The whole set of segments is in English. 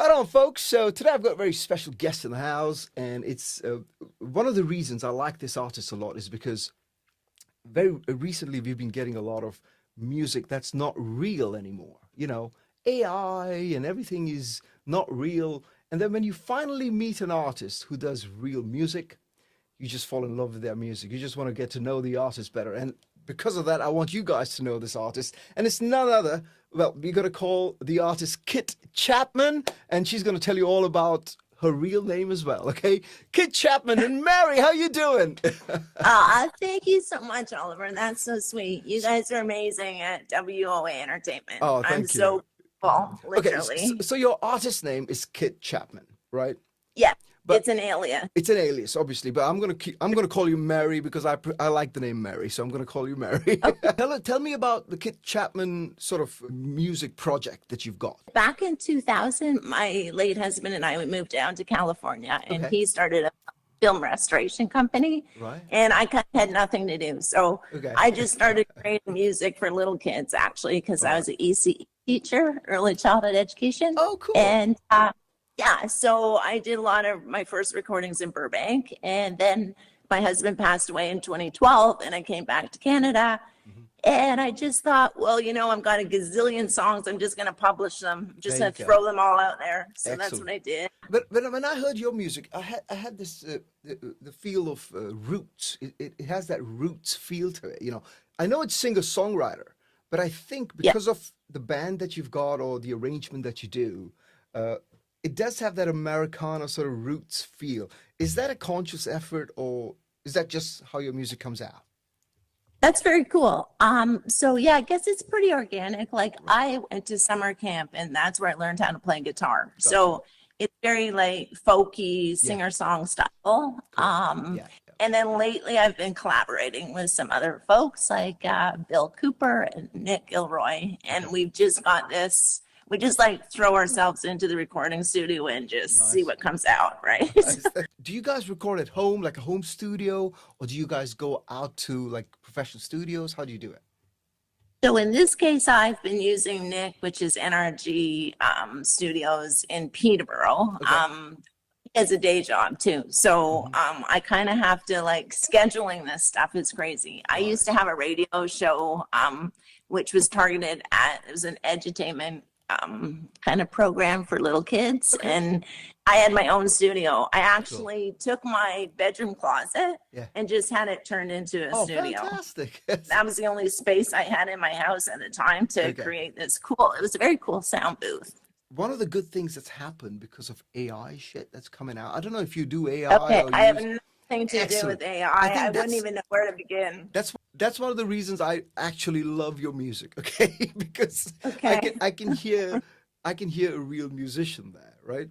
Right on, folks. So today I've got a very special guest in the house, and it's one of the reasons I like this artist a lot is because very recently we've been getting a lot of music that's not real anymore. AI and everything is not real. And then when you finally meet an artist who does real music, you just fall in love with their music. You just want to get to know the artist better. And because of that, I want you guys to know this artist. And it's none other, well, we're going to call the artist Kitt Chapman, and she's going to tell you all about her real name as well, okay? Kitt Chapman and Mary, how you doing? Thank you so much, Oliver. That's so sweet. You guys are amazing at WOA Entertainment. Oh, thank I'm you. so grateful, Okay, literally. so your artist name is Kitt Chapman, right? Yeah, But it's an alias. it's an alias, obviously, but I'm gonna call you Mary because I like the name Mary, so I'm gonna call you Mary. Okay. Tell me about the Kitt Chapman sort of music project that you've got. Back in 2000, my late husband and I moved down to California, and Okay. he started a film restoration company, Right. and I kind of had nothing to do. So Okay. I just started creating music for little kids, actually, because I was an ECE teacher, early childhood education. Oh, cool. And yeah, so I did a lot of my first recordings in Burbank, and then my husband passed away in 2012, and I came back to Canada, Mhm. and I just thought, well, I've got a gazillion songs. I'm just going to publish them. I'm just There going you to go. throw them all out there. So that's Excellent. what I did. But when I heard your music, I had this the feel of roots. It has that roots feel to it. I know it's singer-songwriter, but I think Yeah. because of the band that you've got or the arrangement that you do, it does have that Americana sort of roots feel. Is that a conscious effort, or is that just how your music comes out? That's very cool. So yeah, I guess it's pretty organic. Like I went to summer camp, and that's where I learned how to play guitar. Gotcha. So it's very like folky Yeah. singer-song style. Cool. Um, Yeah. and then lately I've been collaborating with some other folks like Bill Cooper and Nick Gilroy. And Okay. we've just got this, we just like throw ourselves into the recording studio and just see Nice. what comes out, right? Nice. Do you guys record at home, like a home studio, or do you guys go out to like professional studios? How do you do it? So in this case, I've been using Nick, which is NRG Studios in Peterborough, Okay. as a day job too. So Mhm. I kind of have to like scheduling this stuff is crazy. I used to Right. have a radio show, which was targeted at, it was an edutainment kind of program for little kids. Okay. And I had my own studio. I Cool. actually took my bedroom closet Yeah. and just had it turned into a Oh, studio. fantastic. That was the only space I had in my house at the time to Okay. create this cool, it was a very cool sound booth. One of the good things that's happened because of AI shit that's coming out. I don't know if you do AI Okay, or I have use. nothing to do Excellent. with AI. I I think wouldn't that's even know where to begin. that's one of the reasons I actually love your music, okay? Because I Okay. can I can hear I can hear a real musician there, right?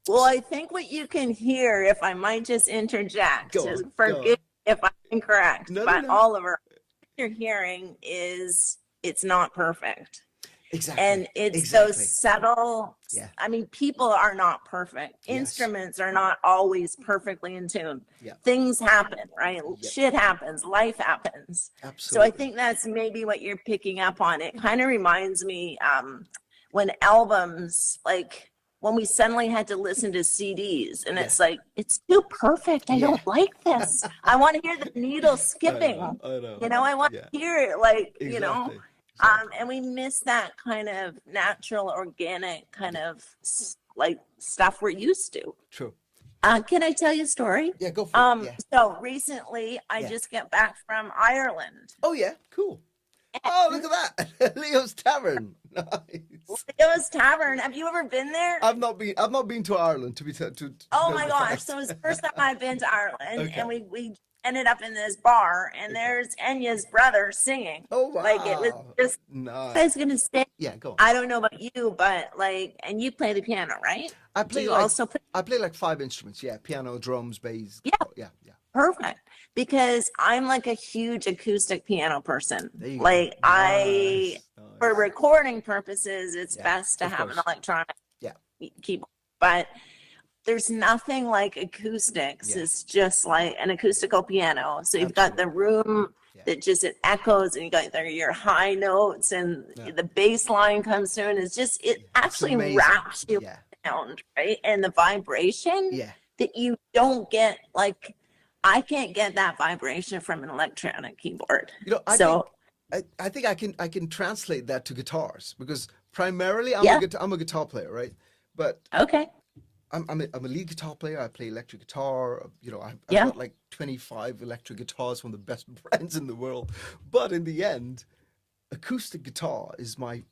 Well, I think what you can hear, if I might just interject, Go just on, go on. forgive me if I'm incorrect, No, no, but no. Oliver, what you're hearing is it's not perfect. Exactly. And it's Exactly. those subtle, Yeah. I mean, people are not perfect. Yes. Instruments are not always perfectly in tune. Yeah. Things happen, right? Yep. Shit happens, life happens. So I Absolutely. think that's maybe what you're picking up on. It kind of reminds me when albums, like when we suddenly had to listen to CDs, and Yeah. it's like, it's too perfect. I Yeah. don't like this. I want to hear the needle I skipping. know. I know. I want Yeah. to hear it like, Exactly. Exactly. and we miss that kind of natural, organic kind of like stuff we're used to. True. Can I tell you a story? Yeah, go for it. Yeah. So recently I Yeah. just got back from Ireland. Oh yeah, cool. Oh, look at that. Leo's Tavern. Nice. Leo's Tavern. Have you ever been there? I've not been to Ireland to be to Oh know my the gosh. fact. So it's the first time I've been to Ireland, Okay. and we ended up in this bar, and Okay. there's Enya's brother singing. Oh Like it was wow. just, Nice. I was gonna say, Yeah, go on. I don't know about you, but like, and you play the piano, right? I Do play you like also play? I play like 5 instruments. Yeah, piano, drums, bass. Yeah. Yeah, yeah. Perfect. Because I'm like a huge acoustic piano person. There you go. Like I, Nice. for Nice. recording purposes, it's Yeah, best to of have an course. electronic Yeah. keyboard. But there's nothing like acoustics. Yeah. It's just like an acoustical piano. So you've got the Absolutely. room Yeah. that just it echoes, and you got your high notes, and Yeah. the bass line comes through, and it's just it It's actually amazing. wraps you Yeah. sound, right? And the vibration Yeah. that you don't get, like, I can't get that vibration from an electronic keyboard. You know, So, I think I can translate that to guitars because primarily yeah, I'm a guitar player, right? But okay, I'm a lead guitar player. I play electric guitar. You know, I've yeah, got like 25 electric guitars from the best brands in the world. But in the end, acoustic guitar is my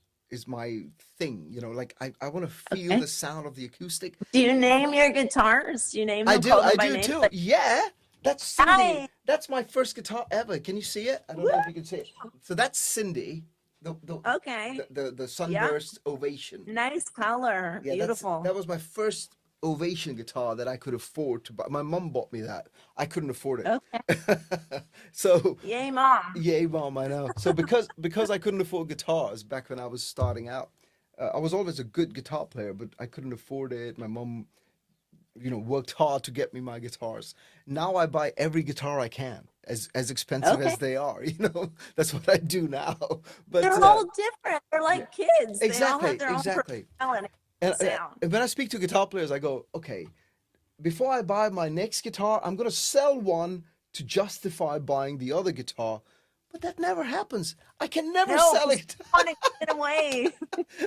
thing. You know, like I want to feel okay. the sound of the acoustic. Do you name your guitars? Do you name I them, do, call them I by do name? too. Like, Yeah, that's Cindy. hi, That's my first guitar ever. Can you see it? I don't know if you can see it. So that's Cindy, the the okay, the yeah, Sunburst Ovation. nice color, Yeah, beautiful. that was my first Ovation guitar that I could afford to buy. My mom bought me that. I couldn't afford Okay, it. So, yay, mom. yay, mom, I know. So because I couldn't afford guitars back when I was starting out, I was always a good guitar player, but I couldn't afford it. My mom, you know, worked hard to get me my guitars. Now I buy every guitar I can, as expensive Okay. as they are. You know, that's what I do now. But They're all different. They're yeah, like kids. They all have exactly, their own exactly. personality And, and sound. and when I speak to guitar players, I go, okay, before I buy my next guitar, I'm going to sell one to justify buying the other guitar. But that never happens. I can never No, sell because it. you want to give it away.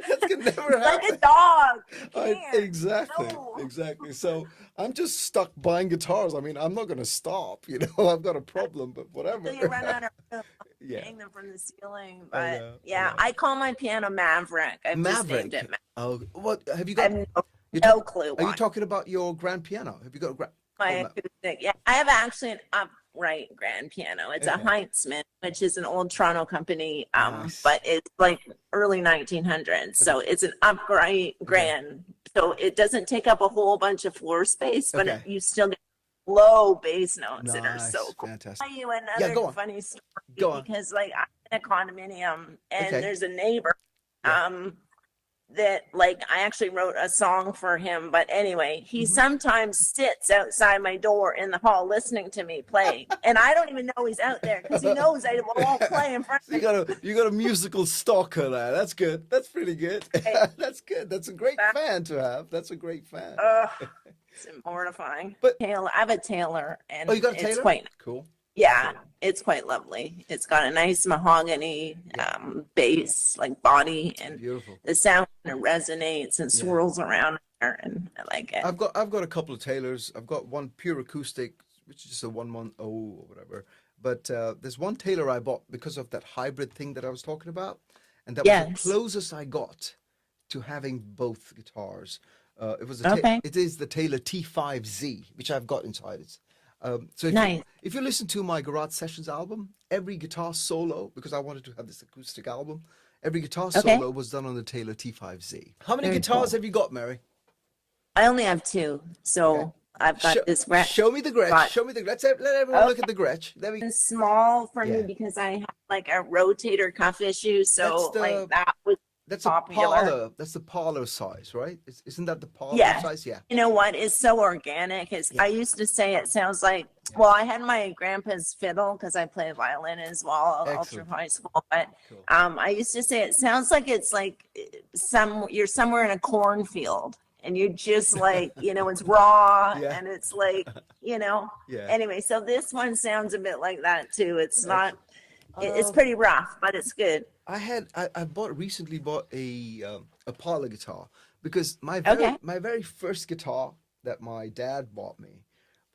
That can never Like a happen. dog. You can't. Exactly, No. exactly. So I'm just stuck buying guitars. I mean, I'm not going to stop. You know, I've got a problem, but Until whatever. you run out of room. Yeah, Hang them from the ceiling. I But know, I yeah, know. I call my piano Maverick. I've just named it Maverick. Maverick. Oh, what have you I got? have You no talk? clue Are you why. talking about your grand piano? Have you got a grand? My Oh, acoustic. Yeah, I have actually an upright grand piano. It's a okay. Heinzman, which is an old Toronto company, Nice. but it's like early 1900s. Okay. So it's an upright Okay. grand. So it doesn't take up a whole bunch of floor space, but Okay. you still get low bass notes that are so Nice. cool. Fantastic. I'll tell you Yeah, another go on. funny story Go on. because, like, I'm in a condominium and Okay. there's a neighbor. Yeah. That, like, I actually wrote a song for him, but anyway, he Hmm. sometimes sits outside my door in the hall listening to me play, and I don't even know he's out there because he knows I won't play in front So of you got a musical stalker there. That's good. That's pretty good. him. That's good. That's a great fan to have. That's a great fan. Ugh, it's mortifying. But Taylor, I have a Taylor, oh, you and got a it's Taylor? quite, Cool. yeah, Cool. it's quite lovely. It's got a nice mahogany Yeah. bass, like body, and Beautiful. the sound kind of resonates and Yeah. swirls around there, and I like it. I've got a couple of Taylors. I've got one pure acoustic, which is just a 1-month old or whatever. But there's one Taylor I bought because of that hybrid thing that I was talking about, and that was the Yes. closest I got to having both guitars. Okay. It is the Taylor T5Z, which I've got inside it. So Nice. if you listen to my Garage Sessions album, every guitar solo, because I wanted to have this acoustic album, every guitar Okay. solo was done on the Taylor T5Z. How many Very guitars cool. have you got, Mary? I only have two, Okay. so I've got Show, this red. show me the Gretsch. Got Show me the Gretsch. Let everyone look okay. at the Gretsch. Let me. It's small for me Yeah, because I have like a rotator cuff issue, that's so like that was that's a popular. parlor. That's the parlor size, right? Isn't that the parlor Yeah. size? Yeah, You know what is so organic is yeah, I used to say it sounds like, yeah. well, I had my grandpa's fiddle because I play violin as well all through Excellent. high school, but Cool. I used to say it sounds like it's like you're somewhere in a cornfield and you're just like, it's raw Yeah, and it's like, you know. yeah. Anyway, so this one sounds a bit like that too. It's not, Excellent. it's pretty rough, but it's good. I recently bought a parlor guitar because Okay. my very first guitar that my dad bought me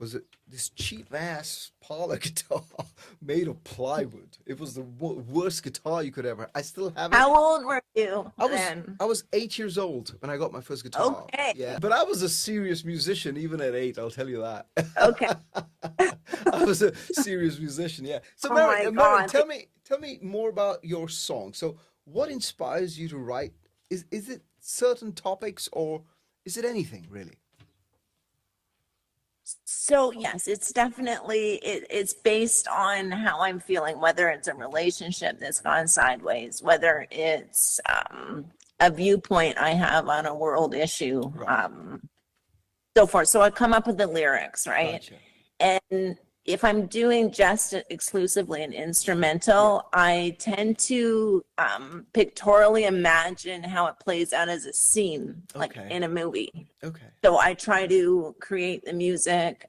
was this cheap ass parlor guitar made of plywood. It was the worst guitar you could ever. I still have it. How old were you I was then? I was 8 years old when I got my first guitar. Okay. Yeah, but I was a serious musician even at 8. I'll tell you that. Okay. I was a serious musician. Yeah. So Oh Mary, my Mary, God. tell me more about your song. So what inspires you to write? Is it certain topics or is it anything really? So yes, it's definitely it's based on how I'm feeling, whether it's a relationship that's gone sideways, whether it's a viewpoint I have on a world issue, Right. so forth. So I come up with the lyrics, right? Gotcha. And if I'm doing just exclusively an instrumental, I tend to pictorially imagine how it plays out as a scene, like Okay. in a movie. Okay. So I try to create the music.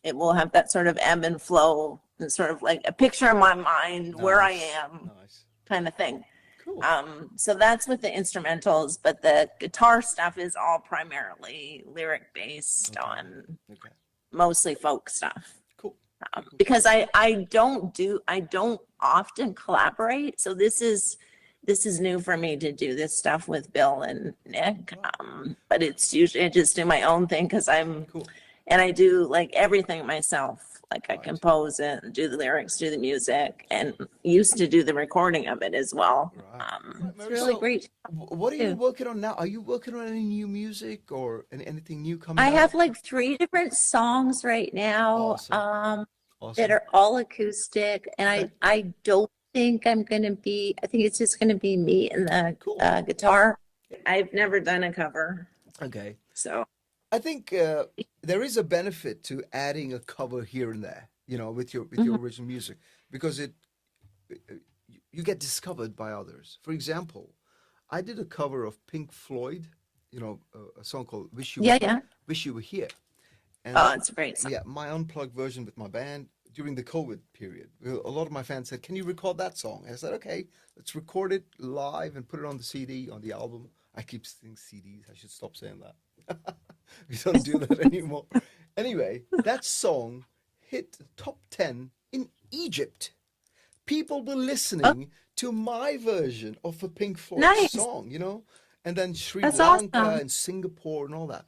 It will have that sort of ebb and flow, and sort of like a picture in my mind where I Nice. am, Nice. kind of thing. Cool. So that's with the instrumentals, but the guitar stuff is all primarily lyric based Okay. on Okay. mostly folk stuff. Cool. Because I don't often collaborate. So this is new for me to do this stuff with Bill and Nick. But it's usually I just do my own thing because Cool. and I do like everything myself. Like I Right. compose it, do the lyrics, do the music, and used to do the recording of it as well. Right. Right, It's Mary, really so great. what are you too. working on now? Are you working on any new music or anything new coming I out? have like 3 different songs right now. Awesome. That Awesome. are all acoustic, and Okay. I don't think I'm gonna be. I think it's just gonna be me and the Cool. guitar. I've never done a cover, Okay. so I think there is a benefit to adding a cover here and there, you know, with your Mhm. original music, because you get discovered by others. For example, I did a cover of Pink Floyd, you know, a song called Yeah, yeah. Wish You Were Here," and Oh, that, it's a great song. yeah, my unplugged version with my band during the COVID period. A lot of my fans said, "Can you record that song?" I said, "Okay, let's record it live and put it on the CD, on the album." I keep saying CDs. I should stop saying that. We don't do that anymore. Anyway, that song hit top 10 in Egypt. People were Oh, listening to my version of a Pink Floyd nice. song, you know, and then Sri That's Lanka awesome. and Singapore and all that.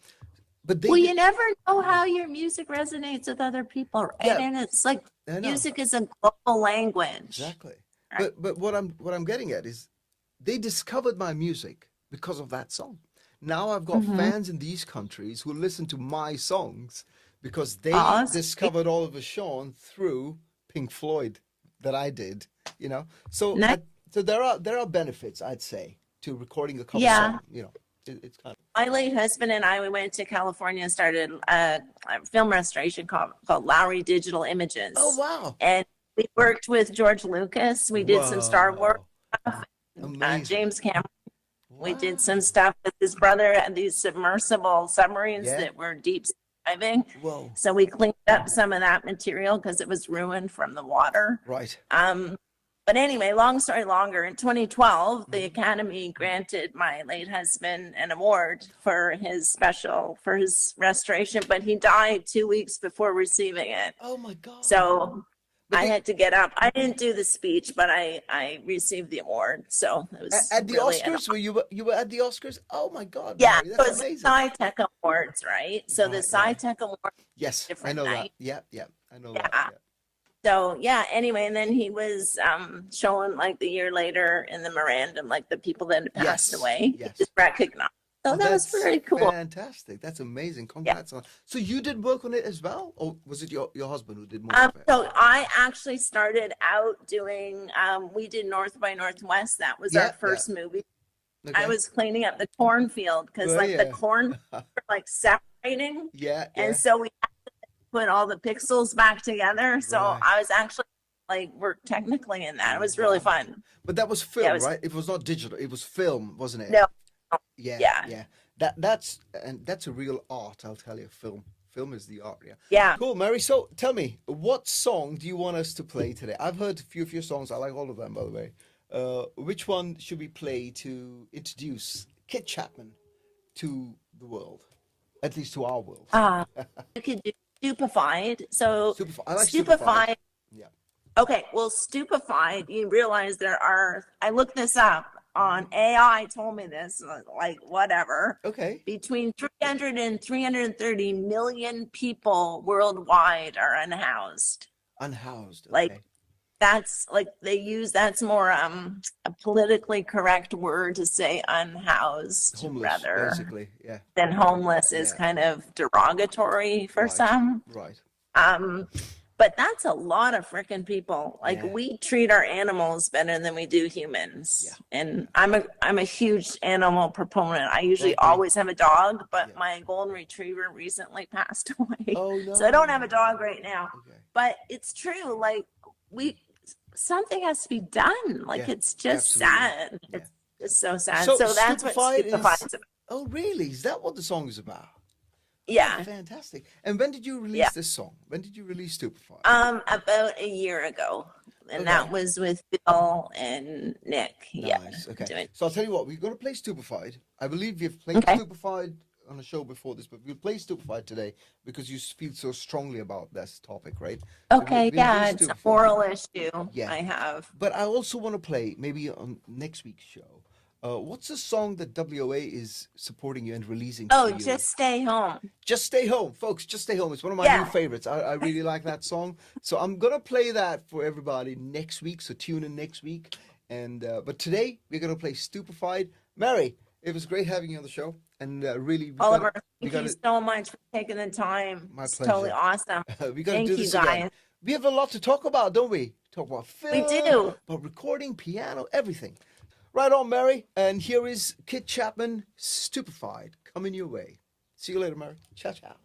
But they Well, did, you never know how your music resonates with other people, right? yeah, And it's like I know. music is a global language, Exactly. right? But what I'm getting at is they discovered my music because of that song. Now I've got Mm-hmm. fans in these countries who listen to my songs because they Oh, that's great. discovered Oliver Shawn through Pink Floyd that I did, you know. So Nice. so there are benefits, I'd say, to recording a cover Yeah. song, you know. It's kind of My late husband and I, we went to California and started a film restoration called Lowry Digital Oh Images. wow. And we worked with George Lucas. We did some Star Wars Whoa. stuff. Amazing. James Cameron. We did some Wow. stuff with his brother and these submersible submarines Yeah. that were deep sea diving. Whoa. So we cleaned up some of that material because it was ruined from the water. Right. But anyway, long story longer, in 2012, the Mhm. Academy granted my late husband an award for his restoration, but he died 2 weeks before receiving it. Oh my God. So But I they, had to get up. I didn't do the speech, but I received the award. So it was at the really an Oscars, you were at the Oscars? Oh my God, yeah, Mary, so that's it's amazing. SciTech Awards, right? So the Right, right. SciTech Award, Yes, I different know that. night. Yeah, yeah, I know that. Yeah. Yeah. So yeah, anyway, and then he was shown like the year later in the memorandum, like the people that had passed Yes, away, he yes. just recognized. So Oh, that was that's pretty cool. fantastic. That's amazing. Yeah. Congrats on. So you did work on it as well, or was it your husband who did more of it? So I actually started out doing we did North by Northwest. That was Yeah, our yeah. first movie. I Okay. was cleaning up the cornfield because Oh like the yeah. corn were like separating. Yeah, yeah. And so we put all the pixels back together. So Right. I was actually like worked technically in that. It was really Wow. fun. But that was Yeah, it film, was right? It was not digital. It was film, wasn't it? no, Yeah, yeah, yeah. That's a real art, I'll tell you. Film is the art, yeah. yeah. Cool, Mary. So tell me, what song do you want us to play today? I've heard a few of your songs. I like all of them, by the way. Which one should we play to introduce Kitt Chapman to the world, at least to our world? You could do stupefied. So I like Stupefied. stupefied. Yeah. Okay, well, stupefied. You realize there are. I looked this up on AI. Told me this. Like whatever. Okay. Between 300 and 330 million people worldwide are unhoused. Unhoused. Like Okay. that's like that's more a politically correct word to say unhoused Homeless, rather basically. Yeah. than homeless is Yeah. kind of derogatory for Right. some. Right. But But that's a lot of freaking people. Like Yeah. we treat our animals better than we do humans. Yeah. And I'm a huge animal proponent. I usually Okay. always have a dog, but Yeah. my golden retriever recently passed away. Oh no. So I don't have a dog right now. Okay. But it's true. Like something has to be done. Like Yeah, it's just absolutely. sad. Yeah. It's so sad. So So that's what Stupefied is. Stupefied's about. Oh really? Is that what the song is about? Yeah. Oh, fantastic. And when did you release Yeah. this song? When did you release Stupefied? About a year ago. And Okay. that was with Bill and Nick. Yeah. Nice. Okay. doing- So I'll tell you what, we're going to play Stupefied. I believe you've played Okay. Stupefied on a show before this, but we'll play Stupefied today because you feel so strongly about this topic, right? So Okay, we'll yeah, play it's a Stupefied. moral issue Yeah. I have. But I also want to play, maybe on next week's show, what's a song that WOA is supporting you and releasing Oh, for you? just stay home. Just Stay Home, folks. Just Stay Home. It's one of my Yeah. new favorites. I really like that song. So I'm gonna play that for everybody next week. So tune in next week. And but today we're gonna play Stupefied. Mary, it was great having you on the show. And really, Oliver, we thank you so much for taking the time. My It's totally pleasure. awesome. we gotta Thank do you, this again. guys. We have a lot to talk about, don't we? Talk about film, do. about recording, piano, everything. Right on, Mary. And here is Kitt Chapman, Stupefied, coming your way. See you later, Mary. Ciao, ciao.